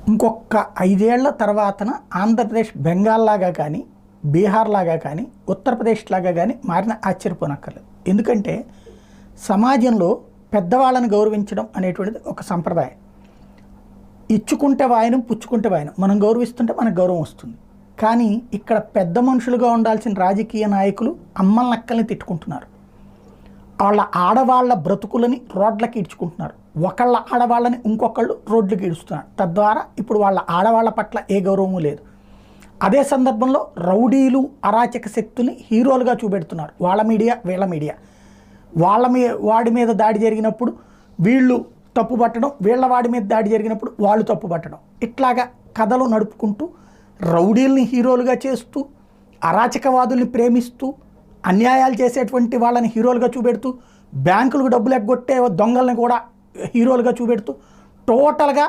ఇంకొక 5 ఏళ్ల తర్వాతన ఆంధ్రప్రదేశ్ బెంగాల్ లాగా కానీ, బీహార్ లాగా కానీ, ఉత్తరప్రదేశ్ లాగా కానీ మారిన ఆశ్చర్యపోనక్కర్లేదు. ఎందుకంటే సమాజంలో పెద్దవాళ్ళని గౌరవించడం అనేటువంటిది ఒక సంప్రదాయం. ఇచ్చుకుంటే వాయనం, పుచ్చుకుంటే వాయనం. మనం గౌరవిస్తుంటే మనకు గౌరవం వస్తుంది. కానీ ఇక్కడ పెద్ద మనుషులుగా ఉండాల్సిన రాజకీయ నాయకులు అమ్మలనక్కల్ని తిట్టుకుంటున్నారు. వాళ్ళ ఆడవాళ్ళ బ్రతుకులని రోడ్లకి ఈడ్చుకుంటున్నారు. ఒకళ్ళ ఆడవాళ్ళని ఇంకొకళ్ళు రోడ్లకి ఈడుస్తున్నారు. తద్వారా ఇప్పుడు వాళ్ళ ఆడవాళ్ళ పట్ల ఏ గౌరవము లేదు. అదే సందర్భంలో రౌడీలు, అరాచక శక్తుల్ని హీరోలుగా చూపెడుతున్నారు. వాళ్ళ మీడియా, వీళ్ళ మీడియా. వాడి మీద దాడి జరిగినప్పుడు వీళ్ళు తప్పు పట్టడం, వీళ్ళ వాడి మీద దాడి జరిగినప్పుడు వాళ్ళు తప్పు పట్టడం, ఇట్లాగా కథలు నడుపుకుంటూ రౌడీల్ని హీరోలుగా చేస్తూ, అరాచకవాదుల్ని ప్రేమిస్తూ, అన్యాయాలు చేసేటువంటి వాళ్ళని హీరోలుగా చూపెడుతూ, బ్యాంకులకు డబ్బులు ఎగ్గొట్టే దొంగల్ని కూడా హీరోలుగా చూపెడుతూ, టోటల్గా